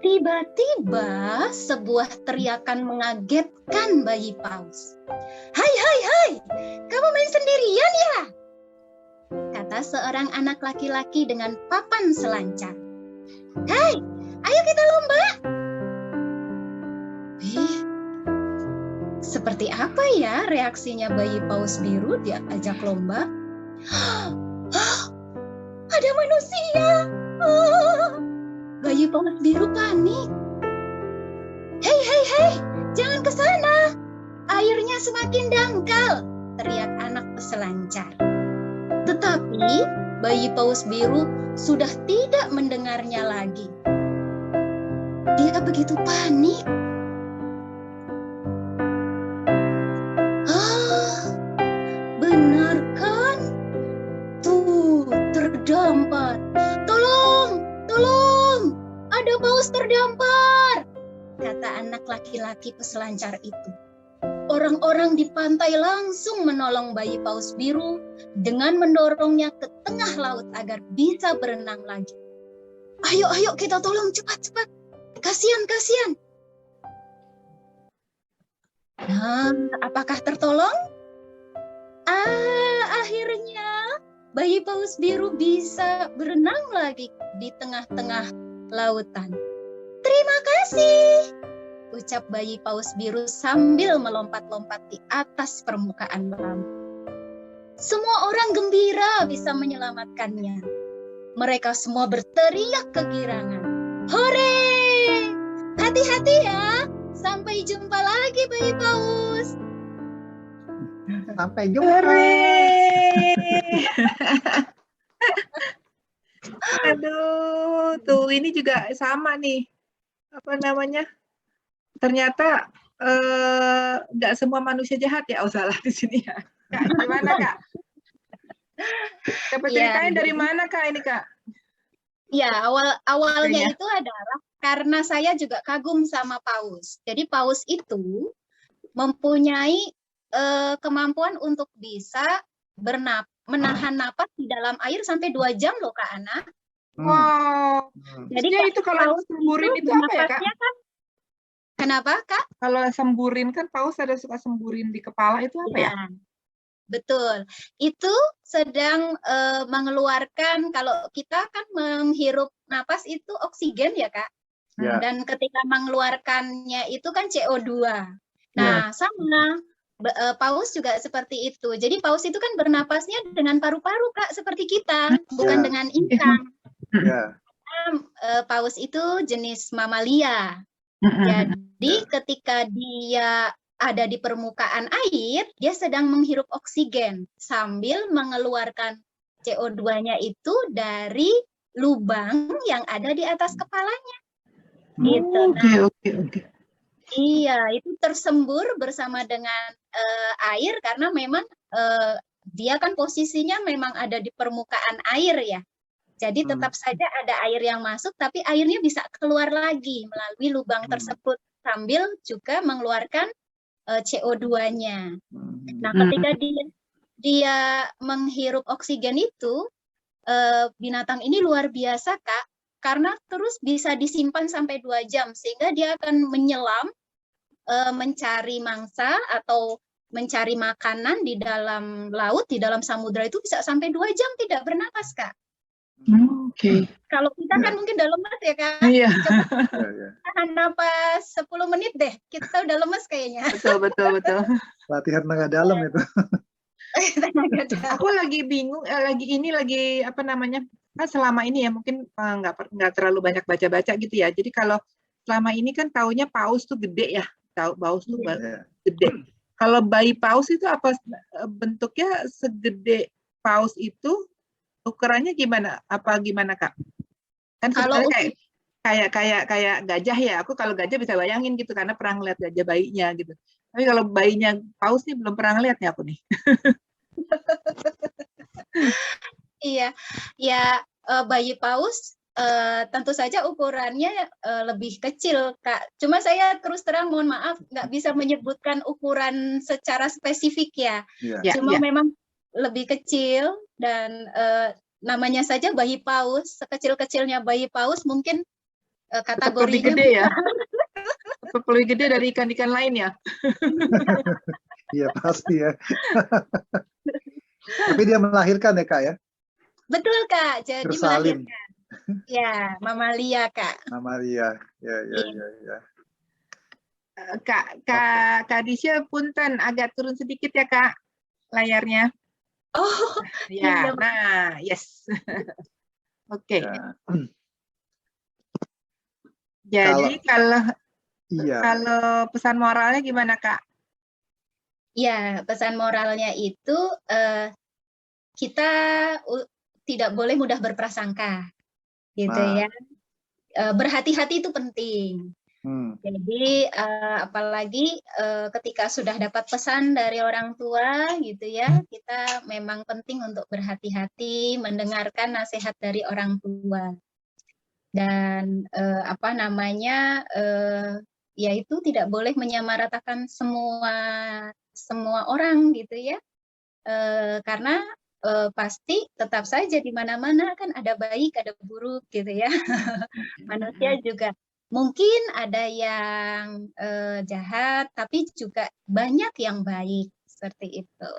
Tiba-tiba sebuah teriakan mengagetkan bayi paus. Hai, hai, hai, kamu main sendirian ya? Kata seorang anak laki-laki dengan papan selancar. Hai, ayo kita lomba. Seperti apa ya reaksinya bayi paus biru diajak lomba? Ada manusia. Bayi paus biru panik. Hei, hei, hei, jangan ke sana. Airnya semakin dangkal, teriak anak peselancar. Tetapi bayi paus biru sudah tidak mendengarnya lagi. Dia begitu panik. Benar kan? Tuh, terdampar. Tolong, tolong, ada paus terdampar, kata anak laki-laki peselancar itu. Orang-orang di pantai langsung menolong bayi paus biru dengan mendorongnya ke tengah laut agar bisa berenang lagi. Ayo, ayo kita tolong cepat-cepat. Kasihan, kasihan. Nah, apakah tertolong? Akhirnya bayi paus biru bisa berenang lagi di tengah-tengah lautan. Terima kasih, ucap bayi paus biru sambil melompat-lompat di atas permukaan laut. Semua orang gembira bisa menyelamatkannya. Mereka semua berteriak kegirangan. Hore! Hati-hati ya. Sampai jumpa lagi bayi paus. Sampai jumpa. Aduh, tuh ini juga sama nih. Apa namanya? Ternyata nggak semua manusia jahat ya. Oh, salah di sini ya. Kak, gimana Kak? Dapat ceritanya dari mana Kak ini Kak? Ya, awalnya itu adalah karena saya juga kagum sama paus. Jadi paus itu mempunyai kemampuan untuk bisa menahan napas di dalam air sampai 2 jam loh Kak Ana. Wow. Jadi itu kalau semburin itu apa ya Kak? Kan, kenapa Kak? Kalau semburin kan paus ada suka semburin di kepala itu apa ya? Betul. Itu sedang mengeluarkan, kalau kita kan menghirup napas itu oksigen ya Kak. Ya. Dan ketika mengeluarkannya itu kan CO2. Nah, sama paus juga seperti itu. Jadi paus itu kan bernapasnya dengan paru-paru Kak, seperti kita, bukan dengan insang. Ya. Paus itu jenis mamalia. Jadi ketika dia ada di permukaan air, dia sedang menghirup oksigen sambil mengeluarkan CO2-nya itu dari lubang yang ada di atas kepalanya. Gitu. Oke. Iya, itu tersembur bersama dengan air karena memang dia kan posisinya memang ada di permukaan air ya. Jadi tetap saja ada air yang masuk, tapi airnya bisa keluar lagi melalui lubang tersebut sambil juga mengeluarkan CO2-nya. Nah, ketika dia menghirup oksigen itu, binatang ini luar biasa, Kak, karena terus bisa disimpan sampai 2 jam, sehingga dia akan menyelam, mencari mangsa atau mencari makanan di dalam laut, di dalam samudra itu bisa sampai 2 jam tidak bernapas, Kak. Oke. Kalau kita kan mungkin udah lemas ya, Kak. Iya. Tahan napas 10 menit deh, kita udah lemas kayaknya. Betul. Latihan tenaga dalam itu. Aku lagi bingung, lagi apa namanya? Kan selama ini ya mungkin nggak terlalu banyak baca-baca gitu ya. Jadi kalau selama ini kan taunya paus tuh gede ya, tahu paus tuh gede. Kalau bayi paus itu apa bentuknya segede paus itu? Ukurannya gimana? Apa gimana, Kak? Kan sebenarnya kayak gajah ya. Aku kalau gajah bisa bayangin gitu karena pernah ngeliat gajah bayinya gitu. Tapi kalau bayinya paus nih belum pernah ngeliat nih aku nih. Iya, ya bayi paus tentu saja ukurannya lebih kecil, Kak. Cuma saya terus terang mohon maaf nggak bisa menyebutkan ukuran secara spesifik ya. Cuma memang lebih kecil dan namanya saja bayi paus. Sekecil-kecilnya bayi paus mungkin kategorinya lebih gede ya. Lebih gede dari ikan-ikan lain ya. Iya pasti ya. Tapi dia melahirkan ya, Kak ya? Betul, Kak. Jadi bersalin. Melahirkan. Ya, mamalia, Kak. Mamalia. Ya. Kak Disha punten agak turun sedikit ya, Kak, layarnya. Oh, ya. Nah, yes. Oke. Jadi kalau pesan moralnya gimana, Kak? Ya, pesan moralnya itu kita tidak boleh mudah berprasangka, gitu ya. Berhati-hati itu penting. Jadi apalagi ketika sudah dapat pesan dari orang tua, gitu ya, kita memang penting untuk berhati-hati mendengarkan nasihat dari orang tua. Dan apa namanya, yaitu tidak boleh menyamaratakan semua orang gitu ya, karena pasti tetap saja di mana-mana kan ada baik ada buruk gitu ya. Manusia juga mungkin ada yang jahat tapi juga banyak yang baik seperti itu.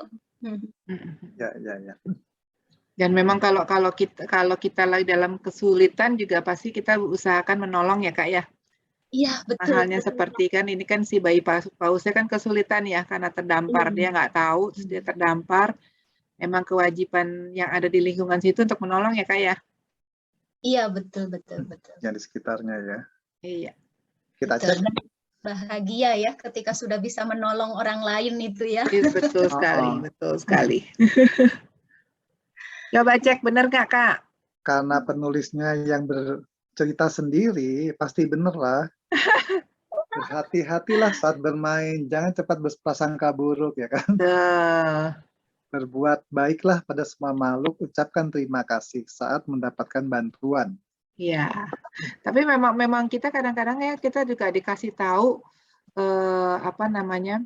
Ya. Dan memang kalau kita lagi dalam kesulitan juga pasti kita usahakan menolong ya, Kak ya. Iya, betul. Halnya seperti kan ini kan si bayi pausnya kan kesulitan ya karena terdampar, dia nggak tahu terus dia terdampar. Memang kewajiban yang ada di lingkungan situ untuk menolong ya, Kak ya. Iya, betul. Yang di sekitarnya ya. Iya. Kita cek. Bahagia ya ketika sudah bisa menolong orang lain itu ya. Betul sekali. Coba cek benar nggak, Kak? Karena penulisnya yang bercerita sendiri, pasti benar lah. Berhati-hatilah saat bermain, jangan cepat berprasangka buruk ya kan. Berbuat baiklah pada semua makhluk, ucapkan terima kasih saat mendapatkan bantuan. Iya, tapi memang kita kadang-kadang ya kita juga dikasih tahu apa namanya,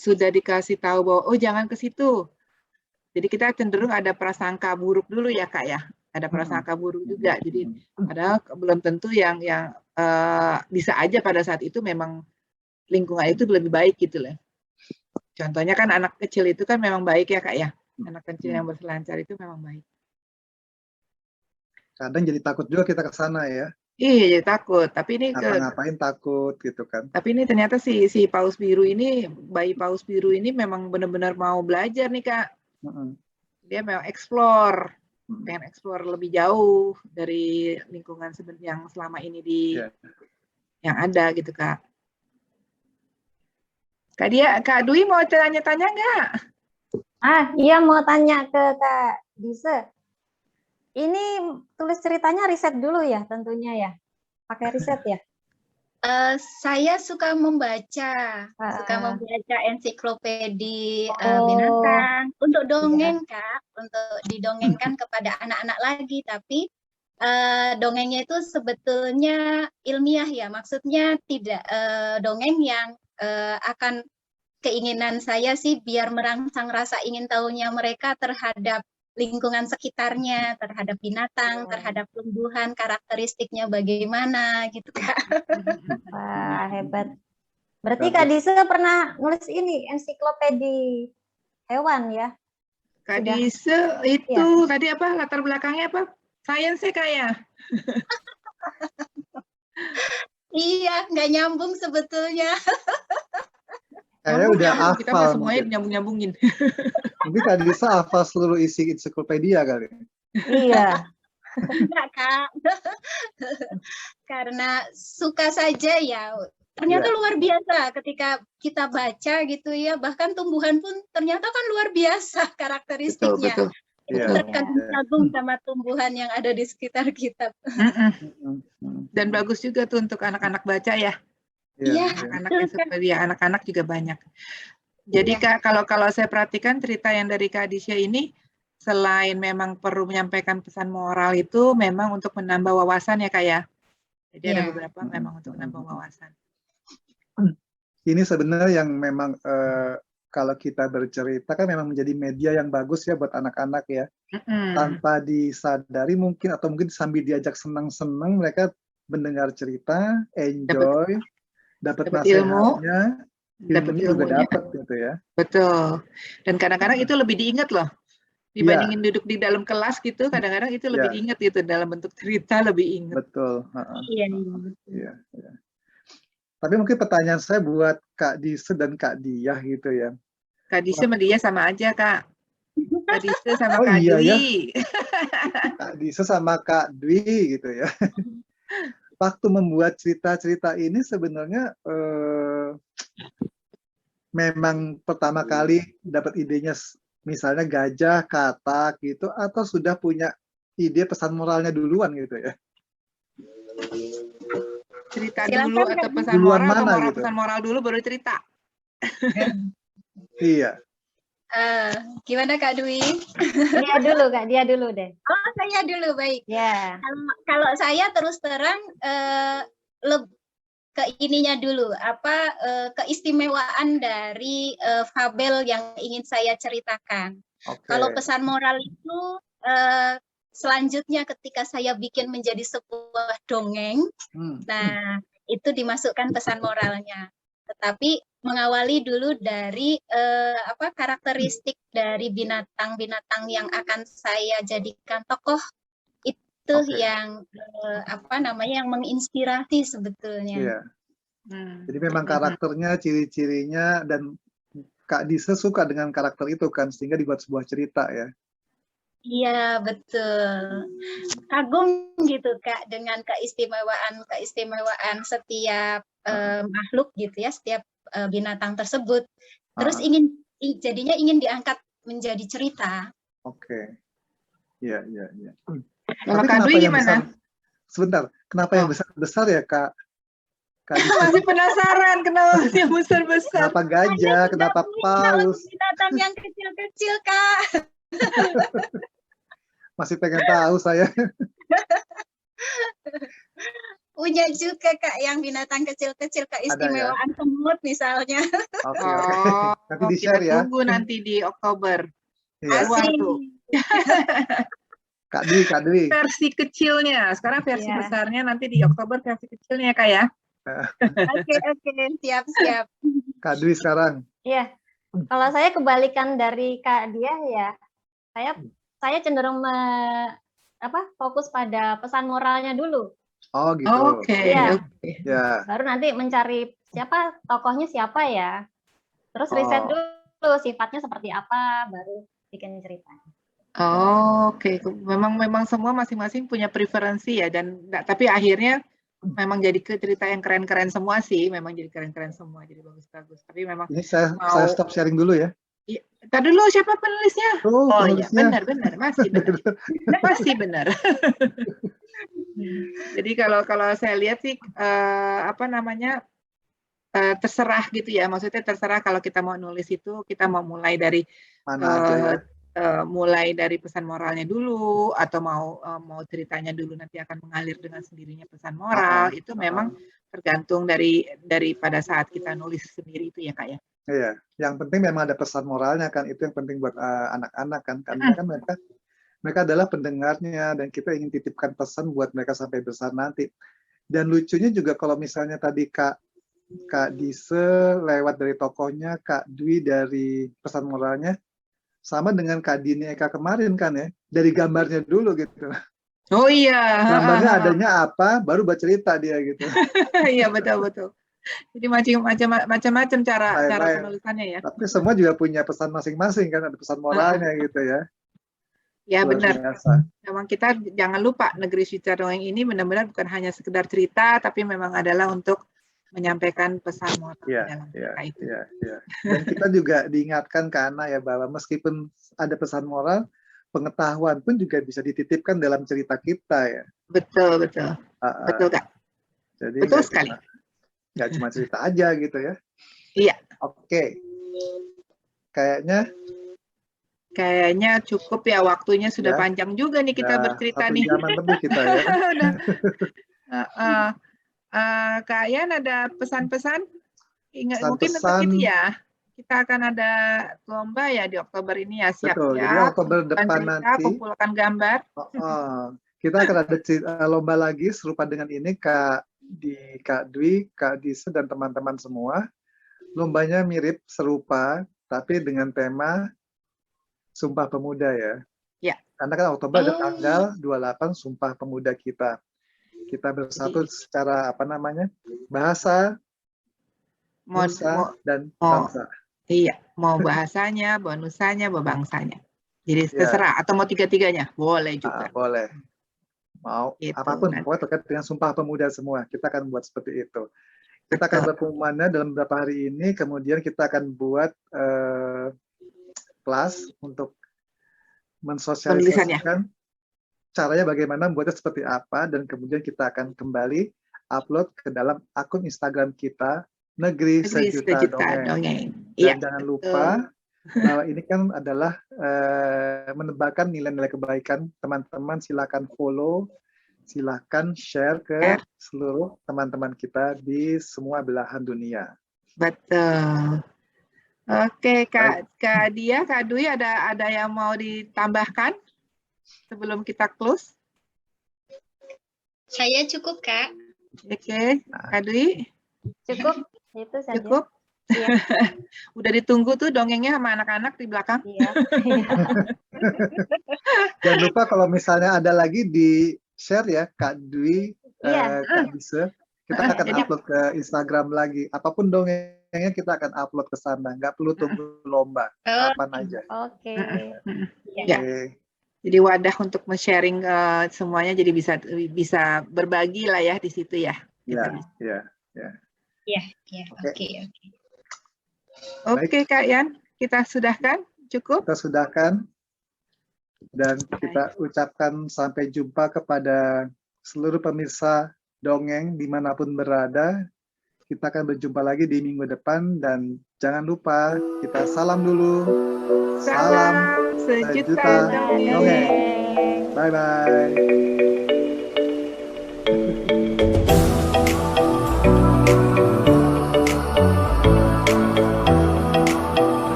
sudah dikasih tahu bahwa oh jangan ke situ. Jadi kita cenderung ada prasangka buruk dulu ya, Kak ya. Ada prasangka buruk juga. Jadi padahal belum tentu yang bisa aja pada saat itu memang lingkungan itu lebih baik gitu loh. Contohnya kan anak kecil itu kan memang baik ya, Kak ya. Anak kecil yang berselancar itu memang baik. Kadang jadi takut juga kita ke sana ya. Iya, jadi takut. Tapi ini ngapain takut gitu kan. Tapi ini ternyata si paus biru ini, bayi paus biru ini memang benar-benar mau belajar nih, Kak. Dia memang pengen explore lebih jauh dari lingkungan yang selama ini yang ada gitu, Kak. Kak Dwi mau tanya-tanya nggak? Iya mau tanya ke Kak Disha. Ini tulis ceritanya riset dulu ya tentunya ya? pakai riset ya? Saya suka membaca ensiklopedi binatang untuk dongeng, Kak, untuk didongengkan kepada anak-anak lagi, tapi dongengnya itu sebetulnya ilmiah ya, maksudnya tidak dongeng yang akan keinginan saya sih biar merangsang rasa ingin tahunya mereka terhadap lingkungan sekitarnya, terhadap binatang, terhadap tumbuhan, karakteristiknya bagaimana gitu, Kak. Wah, hebat. Berarti Kak Dise pernah nulis ini, ensiklopedi hewan ya? Kak Dise itu tadi apa, latar belakangnya apa? Sainsnya kayak? Iya, nggak nyambung sebetulnya. Kayaknya udah hafal. Kita mah semuanya nyambung-nyambungin. Mungkin Kak Disa hafal seluruh isi ensiklopedia kali. Iya. Enggak, Kak. Karena suka saja ya. Ternyata luar biasa ketika kita baca gitu ya. Bahkan tumbuhan pun ternyata kan luar biasa karakteristiknya. Betul. Terkagum sama tumbuhan yang ada di sekitar kita. Dan bagus juga tuh untuk anak-anak baca ya. Iya, anak-anak juga banyak. Jadi Kak, kalau saya perhatikan cerita yang dari Kak Disya ini, selain memang perlu menyampaikan pesan moral itu memang untuk menambah wawasan ya Kak ya. Jadi ada beberapa memang untuk menambah wawasan. Ini sebenarnya yang memang kalau kita bercerita kan memang menjadi media yang bagus ya buat anak-anak ya. Tanpa disadari mungkin atau mungkin sambil diajak senang-senang mereka mendengar cerita, enjoy, dapat nasihatnya, ilmunya juga dapat gitu ya. Betul. Dan kadang-kadang itu lebih diingat loh. Dibandingin duduk di dalam kelas gitu, kadang-kadang itu lebih diingat gitu dalam bentuk cerita lebih ingat. Betul. Iya. Tapi mungkin pertanyaan saya buat Kak Dise dan Kak Diah gitu ya. Kak Dise sama dia sama aja Kak. Kak Dise sama Kak Dwi. Ya. Kak Dise sama Kak Dwi gitu ya. Waktu membuat cerita-cerita ini sebenarnya memang pertama kali dapat idenya misalnya gajah, katak gitu, atau sudah punya ide pesan moralnya duluan gitu ya? Cerita dulu atau pesan duluan moral, mana, atau gitu? pesan moral dulu baru cerita? Iya. Gimana Kak Dwi? Dia dulu Kak, dia dulu deh. Oh, saya dulu, baik. Ya. Kalau saya terus terang ke ininya dulu, keistimewaan dari fabel yang ingin saya ceritakan. Kalau pesan moral itu selanjutnya ketika saya bikin menjadi sebuah dongeng, nah itu dimasukkan pesan moralnya. Tetapi mengawali dulu dari karakteristik dari binatang-binatang yang akan saya jadikan tokoh itu yang yang menginspirasi sebetulnya. Iya. Jadi memang karakternya, ciri-cirinya, dan Kak Dise suka dengan karakter itu kan, sehingga dibuat sebuah cerita ya. Iya, betul. Kagum gitu Kak dengan keistimewaan setiap makhluk gitu ya, setiap binatang tersebut. Terus jadinya ingin diangkat menjadi cerita. Oke. Iya. Kalau Kak Dwi gimana? Sebentar, kenapa yang besar-besar ya Kak? Masih penasaran kenapa yang besar-besar? Kenapa gajah? Kenapa paus? Binatang yang kecil-kecil Kak. Masih pengen tahu saya. Punya juga Kak yang binatang kecil-kecil, keistimewaan semut misalnya. Oke. Nanti di-share ya. Tunggu nanti di Oktober. Asik. Kak Dwi. Versi kecilnya. Sekarang versi besarnya, nanti di Oktober versi kecilnya Kak ya. Oke, siap. Kak Dwi sekarang. Iya. Kalau saya kebalikan dari Kak Diah ya, saya cenderung fokus pada pesan moralnya dulu. Oh gitu. Oke. Ya. Baru nanti mencari tokohnya siapa ya. Terus riset dulu sifatnya seperti apa, baru bikin cerita. Oke. Memang semua masing-masing punya preferensi ya, dan tapi akhirnya memang jadi cerita yang keren-keren semua sih, memang jadi keren-keren semua, jadi bagus-bagus. Tapi memang ini saya stop sharing dulu ya. Tadi dulu siapa penulisnya? Oh, Oh iya, penulisnya. benar, masih benar. Masih benar. Jadi kalau saya lihat sih apa namanya terserah gitu ya. Maksudnya terserah kalau kita mau nulis itu kita mau mulai dari Mana aja ya. mulai dari pesan moralnya dulu atau mau ceritanya dulu nanti akan mengalir dengan sendirinya pesan moral. Itu memang tergantung dari pada saat kita nulis sendiri itu ya Kak ya. Iya, yang penting memang ada pesan moralnya kan, itu yang penting buat anak-anak kan, karena kan mereka adalah pendengarnya dan kita ingin titipkan pesan buat mereka sampai besar nanti. Dan lucunya juga kalau misalnya tadi Kak Dise lewat dari tokohnya, Kak Dwi dari pesan moralnya, sama dengan Kak Dini Eka kemarin kan ya, dari gambarnya dulu gitu. Oh iya. Gambarnya adanya apa, baru buat cerita dia gitu. Iya betul. Jadi macam-macam cara penulisannya ya. Tapi semua juga punya pesan masing-masing kan, ada pesan moralnya gitu ya. Ya Luar benar. biasa. Memang kita jangan lupa Negeri Cerita Dongeng ini benar-benar bukan hanya sekedar cerita, tapi memang adalah untuk menyampaikan pesan moral dalam cerita itu. Iya. Dan kita juga diingatkan ke anak ya bahwa meskipun ada pesan moral, pengetahuan pun juga bisa dititipkan dalam cerita kita ya. Betul. Betul Kak. Jadi betul sekali. Nggak cuma cerita aja gitu ya. Iya. Oke. Kayaknya cukup ya, waktunya sudah panjang juga nih kita bercerita nih. 1 jaman lebih kita ya. Kak Ian ada pesan-pesan? Mungkin untuk itu ya. Kita akan ada lomba ya di Oktober ini ya, siap-siap. Betul, jadi Oktober depan nanti kumpulkan gambar. Kita akan ada lomba lagi serupa dengan ini Kak Dwi, Kak Dise dan teman-teman semua. Lombanya mirip serupa tapi dengan tema Sumpah Pemuda ya. Ya. Karena kan Oktober ada tanggal 28 Sumpah Pemuda kita. Kita bersatu secara bahasa, nusa dan bangsa. Iya, mau bahasanya, mau nusanya, mau bangsanya. Jadi terserah atau mau tiga-tiganya, boleh juga. Boleh. Mau apapun, pokoknya terkait dengan Sumpah Pemuda semua, kita akan buat seperti itu. Kita akan berpengumumannya dalam beberapa hari ini, kemudian kita akan buat kelas untuk mensosialisasikan caranya bagaimana membuatnya seperti apa, dan kemudian kita akan kembali upload ke dalam akun Instagram kita, Negeri Sejuta Dongeng. Dan jangan lupa bahwa ini kan adalah menebarkan nilai-nilai kebaikan. Teman-teman silakan follow, silakan share ke seluruh teman-teman kita di semua belahan dunia. Betul. Oke, Kak Dia, Kak Dwi ada yang mau ditambahkan sebelum kita close? Saya cukup, Kak. Oke, Kak Dwi? Cukup, itu saja. Cukup? Iya. Udah ditunggu tuh dongengnya sama anak-anak di belakang. Iya. Jangan lupa kalau misalnya ada lagi di share ya, Kak Dwi, Kak Dise. Kita akan upload ke Instagram lagi. Apapun dongengnya kita akan upload ke sana. Nggak perlu tunggu lomba. Kapan aja. Oke. Ya. Jadi wadah untuk men-sharing semuanya, jadi bisa berbagi lah ya di situ ya. Iya. Oke, Kak Ian, kita sudahkan? Cukup? Kita sudahkan. Dan kita ucapkan sampai jumpa kepada seluruh pemirsa dongeng dimanapun berada. Kita akan berjumpa lagi di minggu depan. Dan jangan lupa, kita salam dulu. Salam sejuta dongeng. Bye-bye.